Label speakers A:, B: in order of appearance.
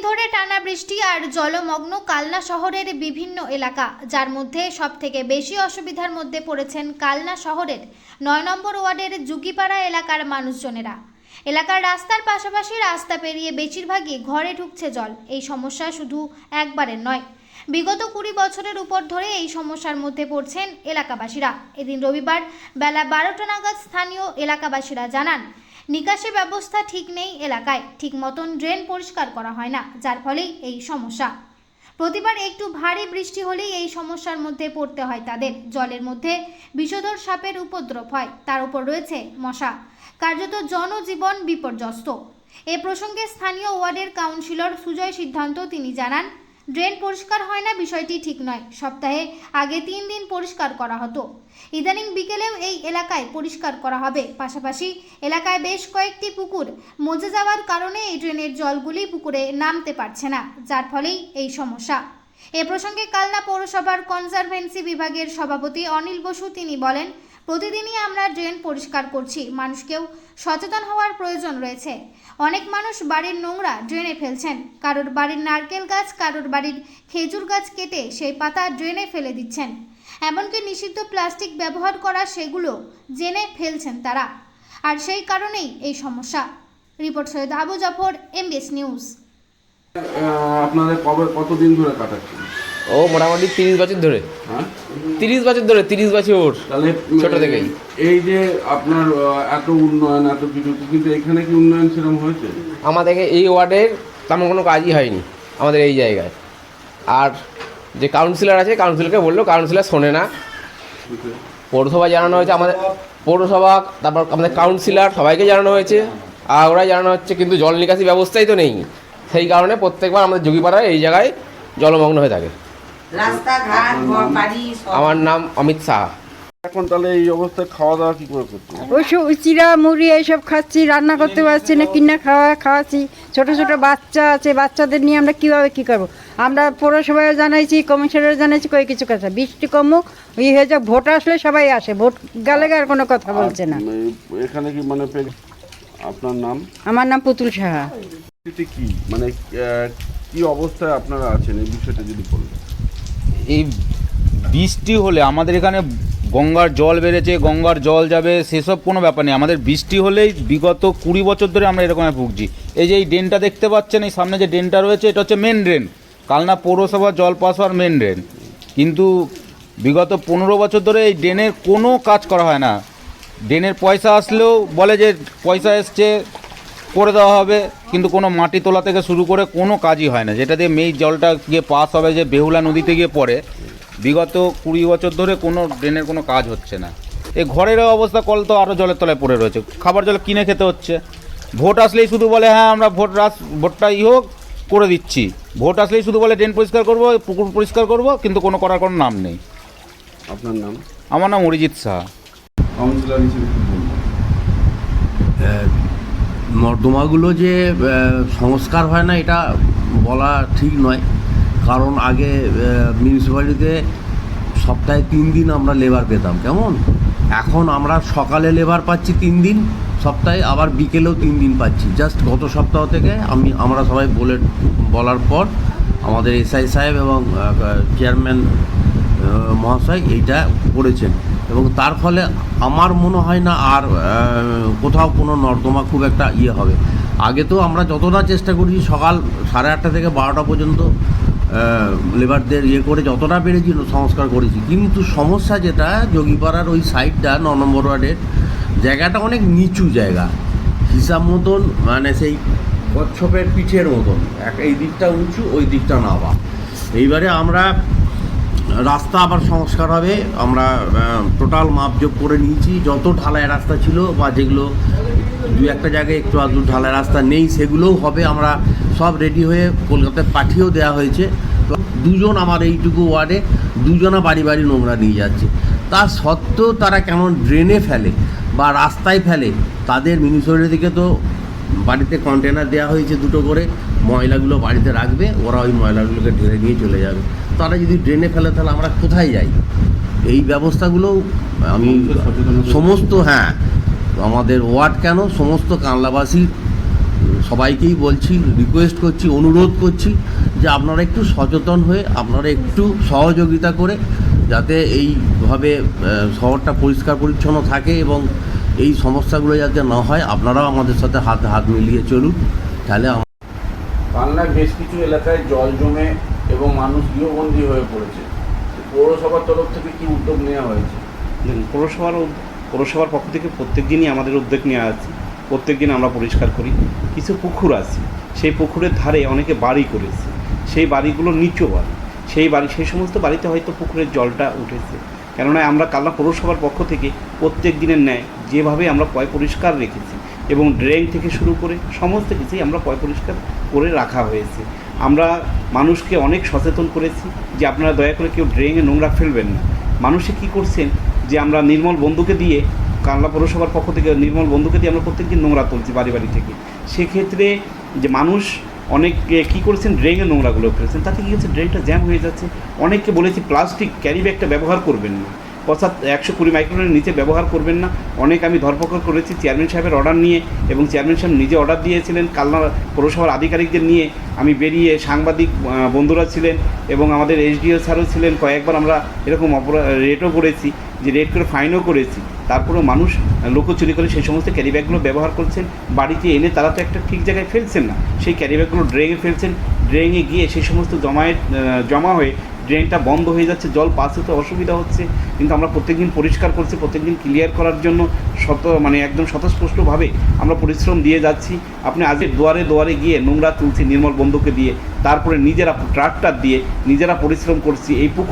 A: ধরে টানা বৃষ্টি আর জলমগ্ন কালনা শহরের বিভিন্ন এলাকা, যার মধ্যে সবথেকে বেশি অসুবিধার মধ্যে পড়েছেন কালনা শহরের ৯ নম্বর ওয়ার্ডের যুগিপাড়া এলাকার মানুষজনেরা। এলাকার রাস্তার পাশাপাশি রাস্তা পেরিয়ে বেশিরভাগই ঘরে ঢুকছে জল। এই সমস্যা শুধু একবারের নয়, বিগত ২০ বছরের উপর ধরে এই সমস্যার মধ্যে পড়ছেন এলাকাবাসীরা। এদিন রবিবার বেলা ১২টা নাগাদ স্থানীয় এলাকাবাসীরা জানান, নিকাশি ব্যবস্থা ঠিক নেই এলাকায়, ঠিক মতন ড্রেন পরিষ্কার করা হয় না, যার ফলেই এই সমস্যা। প্রতিবার একটু ভারী বৃষ্টি হলেই এই সমস্যার মধ্যে পড়তে হয় তাদের। জলের মধ্যে বিষধর সাপের উপদ্রব হয়, তার উপর রয়েছে মশা, কার্যত জনজীবন বিপর্যস্ত। এ প্রসঙ্গে স্থানীয় ওয়ার্ডের কাউন্সিলর সুজয় সিদ্ধান্ত তিনি জানান, ড্রেন পরিষ্কার হয় না বিষয়টি ঠিক নয়। সপ্তাহে আগে ৩ দিন পরিষ্কার করা হতো, ইদানিং বিকেলেও এই এলাকায় পরিষ্কার করা হবে। পাশাপাশি এলাকায় বেশ কয়েকটি পুকুর মজে যাওয়ার কারণে এই ড্রেনের জলগুলি পুকুরে নামতে পারছে না, যার ফলেই এই সমস্যা। এ প্রসঙ্গে কালনা পৌরসভার কনজারভেন্সি বিভাগের সভাপতি অনিল বসু তিনি বলেন, প্রতিদিনই আমরা ড্রেন পরিষ্কার করছি, মানুষকেও সচেতন হওয়ার প্রয়োজন রয়েছে। অনেক মানুষ বাড়ির নোংরা ড্রেনে ফেলছেন, কারোর বাড়ির নারকেল গাছ, কারোর বাড়ির খেজুর গাছ কেটে সেই পাতা ড্রেনে ফেলে দিচ্ছেন, এমনকি নিষিদ্ধ প্লাস্টিক ব্যবহার করা সেগুলো জেনে ফেলছেন তারা, আর সেই কারণেই এই সমস্যা। Report Syed Abu Jafar, MBS news.
B: আপনাদের কতদিন ধরে কাটাচ্ছেন?
C: ও মোটামুটি 30 বছর ধরে।
B: হ্যাঁ,
C: 30 বছর ধরে, 30 বছর
B: তাহলে
C: ছোট থেকেই।
B: এই যে আপনার এত উন্নয়ন, এত কিছু, কিন্তু এখানে কি উন্নয়ন সেরকম হয়েছে?
C: আমাদের এই ওয়ার্ডের তেমন কোনো কাজই হয়নি আমাদের এই জায়গায়। আর যে কাউন্সিলর আছে, কাউন্সিলরকে বললো, কাউন্সিলর শোনে না। পৌরসভা জানানো হয়েছে, আমাদের পৌরসভা, তারপর আমাদের কাউন্সিলর, সবাইকে জানানো হয়েছে, আর ওরাই জানানো হচ্ছে, কিন্তু জল নিকাশি ব্যবস্থাই তো নেই। সেই কারণে প্রত্যেকবার আমাদের যুগিপাড়ায় এই জায়গায় জলমগ্ন হয়ে থাকে।
D: রাস্তাঘাট, বাড়ি সব।
C: আমার নাম অমিত সাহা।
B: এখন তাহলে এই অবস্থায় খাওয়া দাওয়া কি করে করতে?
E: ওইসব চিরা মুড়ি এইসব খাচ্ছি, রান্না করতে পারছি না, কিনা খাওয়াচ্ছি। ছোট ছোট বাচ্চা আছে, বাচ্চাদের নিয়ে আমরা কীভাবে কী করবো? আমরা পৌরসভায় জানাইছি, কমিশনারে জানাইছি, কই কিছু কথা। বৃষ্টি কমুক, হয়ে যাক, ভোট আসলে সবাই আসে, ভোট গেলে আর কোনো কথা বলছে না।
B: এখানে কি মানে আপনার নাম?
E: আমার নাম পুতুল সাহা।
B: কি মানে কি অবস্থায় আপনারা আছেন, এই বিষয়টা যদি বলেন।
F: এই বৃষ্টি হলে আমাদের এখানে গঙ্গার জল বেড়েছে, গঙ্গার জল যাবে, সেসব কোনো ব্যাপার নেই। আমাদের বৃষ্টি হলেই বিগত 20 বছর ধরে আমরা এরকমই ভুগছি। এই যে এই ড্রেনটা দেখতে পাচ্ছেন, এই সামনে যে ড্রেনটা রয়েছে, এটা হচ্ছে মেন ড্রেন, কালনা পৌরসভার জল পাস হওয়ার মেন ড্রেন। কিন্তু বিগত 15 বছর ধরে এই ড্রেনের কোনো কাজ করা হয় না। ড্রেনের পয়সা আসলেও বলে যে পয়সা এসছে, করে দেওয়া হবে, কিন্তু কোনো মাটি তোলা থেকে শুরু করে কোনো কাজই হয় না। যেটা দিয়ে মেই জলটা গিয়ে পাস হবে, যে বেহুলা নদীতে গিয়ে পড়ে, বিগত 20 বছর ধরে কোনো ড্রেনের কোনো কাজ হচ্ছে না। এই ঘরের অবস্থা, কল তো আরও জলের তলায় পড়ে রয়েছে, খাবার জল কিনে খেতে হচ্ছে। ভোট আসলেই শুধু বলে হ্যাঁ আমরা ভোটটা হোক করে দিচ্ছি, ভোট আসলেই শুধু বলে ড্রেন পরিষ্কার করব, পুকুর পরিষ্কার করব, কিন্তু কোনো করার কোনো নাম নেই।
B: আপনার নাম?
F: আমার নাম অরিজিৎ সাহা।
B: কাউন্সিলর হিসেবে কি বলবেন?
G: নর্দমাগুলো যে সংস্কার হয় না, এটা বলা ঠিক নয়। কারণ আগে মিউনিসিপ্যালিটিতে সপ্তাহে 3 দিন আমরা লেবার পেতাম, কেমন? এখন আমরা সকালে লেবার পাচ্ছি 3 দিন সপ্তাহে, আবার বিকেলেও 3 দিন পাচ্ছি। জাস্ট গত সপ্তাহ থেকে আমরা সবাই বলার পর আমাদের SI সাহেব এবং চেয়ারম্যান মহাশয় এইটা করেছেন, এবং তার ফলে আমার মনে হয় না আর কোথাও কোনো নর্দমা খুব একটা হবে। আগে তো আমরা যতটা চেষ্টা করেছি, সকাল 8:30 থেকে 12টা পর্যন্ত লেবারদের করে যতটা পেরেছি সংস্কার করেছি। কিন্তু সমস্যা যেটা, যোগীপাড়ার ওই সাইডটা 9 নম্বর ওয়ার্ডের জায়গাটা অনেক নিচু জায়গা, হিসাব মতন, মানে সেই কচ্ছপের পিঠের মতন, এই দিকটা উঁচু, ওই দিকটা নাবা। এইবারে আমরা রাস্তা আবার সংস্কার হবে, আমরা টোটাল মাপজোপ করে নিয়েছি। যত ঢালাই রাস্তা ছিল বা যেগুলো 2-1 জায়গায় একটু আধটু ঢালাই রাস্তা নেই, সেগুলোও হবে। আমরা সব রেডি হয়ে কলকাতায় পাঠিয়েও দেওয়া হয়েছে। দুজন আমার এইটুকু ওয়ার্ডে দুজনা বাড়ি বাড়ি নোংরা নিয়ে যাচ্ছে, তা সত্ত্বেও তারা কেন ড্রেনে ফেলে বা রাস্তায় ফেলে? তাদের মিউনিসিপ্যালিটি থেকে তো বাড়িতে কন্টেনার দেওয়া হয়েছে 2টো করে, ময়লাগুলো বাড়িতে রাখবে, ওরা ওই ময়লাগুলোকে ঢেলে নিয়ে চলে যাবে। তারা যদি ড্রেনে ফেলে তাহলে আমরা কোথায় যাই? এই ব্যবস্থাগুলো আমি সমস্ত আমাদের ওয়ার্ড কেন, সমস্ত কানলাবাসীর সবাইকেই বলছি, রিকোয়েস্ট করছি, অনুরোধ করছি যে আপনারা একটু সচেতন হয়ে আপনারা একটু সহযোগিতা করে যাতে এইভাবে শহরটা পরিষ্কার পরিচ্ছন্ন থাকে এবং এই সমস্যাগুলো যাতে না হয়, আপনারাও আমাদের সাথে হাতে হাত মিলিয়ে চলুন। তাহলে
B: কালনায় বেশ কিছু এলাকায় জল জমে এবং মানুষ গৃহবন্দী হয়ে পড়েছে। পৌরসভার তরফ থেকে কি উদ্যোগ নেওয়া হয়েছে?
H: দেখুন, পৌরসভার পক্ষ থেকে প্রত্যেক দিনই আমাদের উদ্যোগ নেওয়া আছে। প্রত্যেক দিন আমরা পরিষ্কার করি। কিছু পুকুর আছে, সেই পুকুরের ধারে অনেকে বাড়ি করেছে, সেই বাড়িগুলো নিচু বাড়ি, সেই সমস্ত বাড়িতে হয়তো পুকুরের জলটা উঠেছে। কেননা আমরা কালনা পৌরসভার পক্ষ থেকে প্রত্যেক দিনের ন্যায় যেভাবে আমরা পয় পরিষ্কার রেখেছি এবং ড্রেন থেকে শুরু করে সমস্ত কিছুই আমরা পয় পরিষ্কার করে রাখা হয়েছে। আমরা মানুষকে অনেক সচেতন করেছি যে আপনারা দয়া করে কেউ ড্রেনে নোংরা ফেলবেন না। মানুষে কী করছেন যে আমরা নির্মল বন্ধুকে দিয়ে, কালনা পৌরসভার পক্ষ থেকে নির্মল বন্ধুকে দিয়ে আমরা প্রত্যেক দিন নোংরা তুলছি বাড়ি বাড়ি থেকে। সেক্ষেত্রে যে মানুষ অনেক কী করেছেন, ড্রেনে নোংরাগুলো ফেলেছেন, তাতে কী হচ্ছে, ড্রেনটা জ্যাম হয়ে যাচ্ছে। অনেককে বলেছি প্লাস্টিক ক্যারি ব্যাগটা ব্যবহার করবেন না, অর্থাৎ 120 মাইক্রনের নিচে ব্যবহার করবেন না। অনেক আমি ধরপকড় করেছি চেয়ারম্যান সাহেবের অর্ডার নিয়ে, এবং চেয়ারম্যান সাহেব নিজে অর্ডার দিয়েছিলেন। কালনা পৌরসভার আধিকারিকদের নিয়ে আমি বেরিয়ে, সাংবাদিক বন্ধুরা ছিলেন এবং আমাদের এসডিও স্যারও ছিলেন, কয়েকবার আমরা এরকম রেটও করেছি, যে রেট করে ফাইনও করেছি। তারপরেও মানুষ লুকোচুরি করে সেই সমস্ত ক্যারি ব্যাগগুলো ব্যবহার করছেন, বাড়িতে এনে তারা তো একটা ঠিক জায়গায় ফেলছেন না, সেই ক্যারি ব্যাগগুলো ড্রেনে ফেলছেন। ড্রেনে গিয়ে সেই সমস্ত জমা হয়ে ড্রেনটা বন্ধ হয়ে যাচ্ছে, জল পাস হতে অসুবিধা হচ্ছে। কিন্তু আমরা প্রত্যেকদিন পরিষ্কার করছি, প্রত্যেকদিন ক্লিয়ার করার জন্য একদম স্বতঃস্পষ্টভাবে আমরা পরিশ্রম দিয়ে যাচ্ছি। আপনি আজকে দুয়ারে দুয়ারে গিয়ে নোংরা তুলছি নির্মল বন্ধুকে দিয়ে, তারপরে নিজেরা ট্রাক্টর দিয়ে নিজেরা পরিশ্রম করছি এই পুকুর